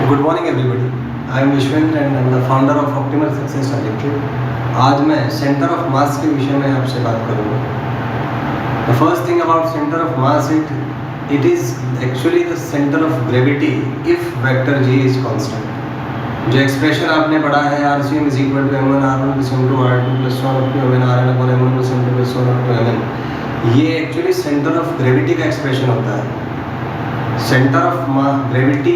Good morning everybody. I am Vishvendra and I am the founder of optimal success trajectory. आज मैं centre of मास के विषय में आपसे बात करूँगा। The first thing about centre of mass it is actually the centre of gravity if vector G is constant. जो expression आपने पढ़ा है RCM is equal to m1 r1 plus m2 r2 plus 1 up to mn rn upon m1 plus m2 plus 1 up to mn, ये actually centre of gravity का expression होता है। Centre of gravity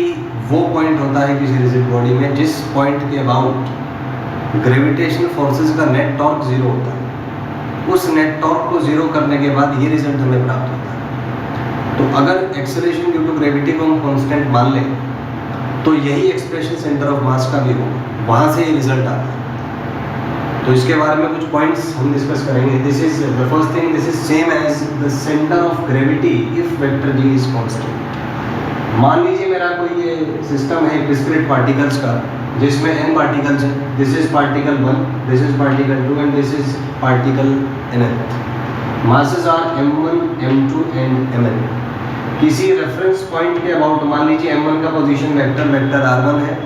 वो point होता है किसी rigid body में जिस पॉइंट के अबाउट ग्रेविटेशनल फोर्सेस का नेट टॉर्क जीरो होता है। उस नेट टॉर्क को जीरो करने के बाद ये रिजल्ट हमें प्राप्त होता है। तो अगर एक्सेलरेशन ड्यू टू ग्रेविटी को हम कांस्टेंट मान लें तो यही एक्सप्रेशन सेंटर ऑफ मास का भी हो, वहाँ से ये रिजल्ट आता है। तो इसके बारे में कुछ पॉइंट्स हम डिस्कस करेंगे। This is the first thing, this is same as the centre of gravity if vector G is constant. मान लीजिए मेरा कोई ये सिस्टम है डिस्क्रीट पार्टिकल्स का जिसमें n पार्टिकल्स हैं। This is particle 1, this is particle 2 and this is particle nth। Masses are m1, m2 and mn। किसी रेफरेंस पॉइंट के अबाउट मान लीजिए m1 का पोजीशन वेक्टर r1 है,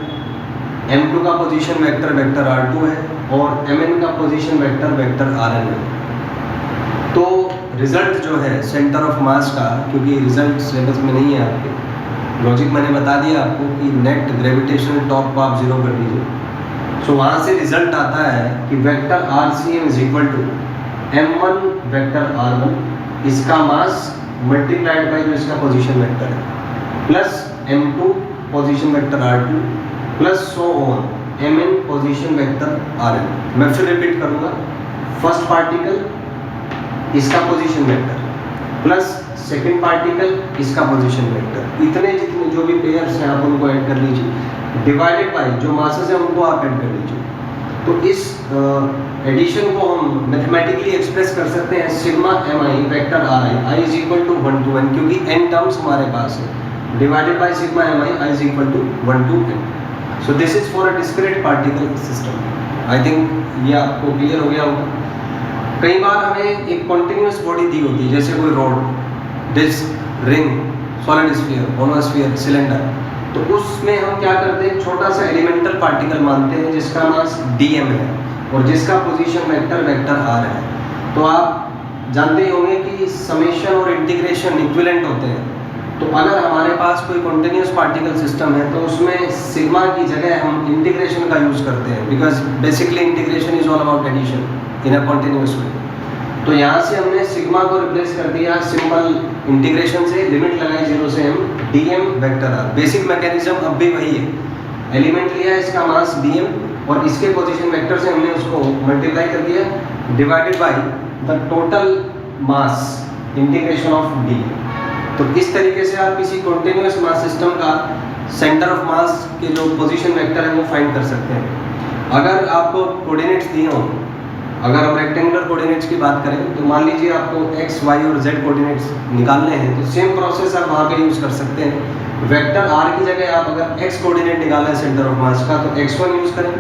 m2 का पोजीशन वेक्टर r2 है और mn का पोजीशन वेक्टर rn है। तो रिजल्ट जो है सेंटर ऑफ मास का, क्योंकि रिजल्ट सिलेबस में नहीं है आपके, लॉजिक मैंने बता दिया आपको कि नेट ग्रेविटेशनल टॉर्क को आप जीरो कर दीजिए। सो वहाँ से रिजल्ट आता है कि vector RCM is equal to m1 vector r1, इसका मास मल्टीप्लाइड बाई जो इसका पोजीशन वेक्टर है, plus m2 position vector r2 plus so on mn position vector rn। मैं फिर रिपीट करूँगा, फर्स्ट पार्टिकल इसका position vector plus second particle इसका position vector, इतने जितने जो भी पेयर्स हैं आप उनको ऐड कर लीजिए, डिवाइडेड बाय जो मासेस हैं उनको आप ऐड कर लीजिए। तो इस एडिशन को हम मैथमेटिकली एक्सप्रेस कर सकते हैं sigma mi vector i is equal to 1 to n, क्योंकि n टर्म्स हमारे पास है, divided by sigma mi i is equal to 1 to n। So this is for a discrete particle system. I think ये आपको clear हो गया होगा। कई बार हमें एक कॉन्टिन्यूस बॉडी दी होती है, जैसे कोई rod, disc, ring, solid sphere, monosphere, cylinder. तो उसमें हम क्या करते हैं, छोटा सा एलिमेंटल पार्टिकल मानते हैं जिसका मास dm है और जिसका पोजीशन वेक्टर r है। तो आप जानते ही होंगे कि समेशन और इंटीग्रेशन इक्विवेलेंट होते हैं। तो अगर हमारे पास कोई कॉन्टिन्यूस पार्टिकल सिस्टम है तो उसमें सिग्मा की जगह हम इंटीग्रेशन का यूज करते हैं, because basically integration is all about addition in a continuous way. तो यहाँ से हमने सिग्मा को रिप्लेस कर दिया सिंपल इंटीग्रेशन से, लिमिट लगाई 0 से m dm vector r। Basic mechanism अब भी वही है, एलिमेंट लिया इसका मास dm और इसके पोजीशन वेक्टर से हमने उसको मल्टीप्लाई कर दिया divided by the total mass integration of d। तो इस तरीके से आप किसी कॉन्टिन्यूस मास सिस्टम का सेंटर ऑफ मास के जो पोजीशन वेक्टर है वो फाइंड कर सकते हैं। अगर आपको कोऑर्डिनेट्स दिए हों, अगर हम रेक्टेंगुलर कोऑर्डिनेट्स की बात करें तो मान लीजिए आपको x, y और z कोऑर्डिनेट्स निकालने हैं, तो सेम प्रोसेस आप वहाँ पे यूज़ कर सकते हैं। वेक्टर r की जगह आप अगर x कोऑर्डिनेट निकालना है सेंटर ऑफ मास का तो x1 यूज़ करें,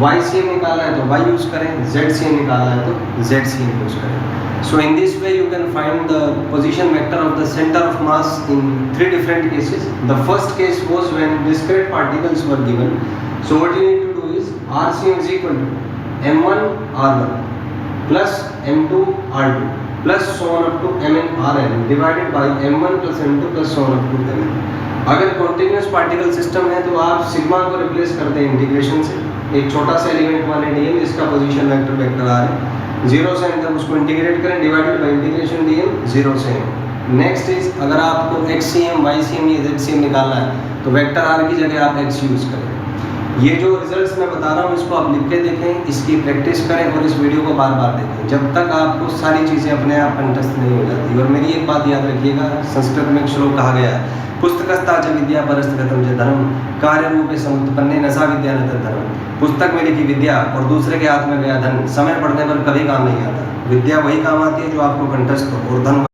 YCM निकालना है तो y यूज़ करें, ZCM निकालना है तो ZCM यूज़ करें। So in this way you can find the position vector of the centre of mass in 3 different cases. The first case was when discrete particles were given. So what you need to do is RCM is equal to m1 r1 plus m2 r2 plus so on up to mn rn divided by m1 plus m2 plus so on up to mn। अगर continuous particle system है तो आप sigma को replace कर दें integration से, एक छोटा सा एलिमेंट माने dm जिसका पोजीशन वेक्टर r है, 0 से n तक उसको इंटीग्रेट करें डिवाइडेड बाय इंटीग्रेशन dm 0 से n। नेक्स्ट इज अगर आपको xcm, ycm या zcm निकालना है तो वेक्टर r की जगह आप x यूज़ करें। ये जो रिजल्ट्स मैं बता रहा हूँ इसको आप लिख के देखें, इसकी प्रैक्टिस करें और इस वीडियो को बार बार देखें जब तक आपको सारी चीज़ें अपने आप कंठस्थ नहीं हो जाती। और मेरी एक बात याद रखिएगा, संस्कृत में एक श्लोक कहा गया है, पुस्तकस्ता च विद्या परस्तगतं च धर्म कार्य रूपे समुत्पन्ने न सा विद्या न तद्धर्म। पुस्तक में लिखी विद्या और दूसरे के हाथ में गया धन समय पड़ने पर कभी काम नहीं आता। विद्या वही काम आती है जो आपको कंठस्थ हो और धन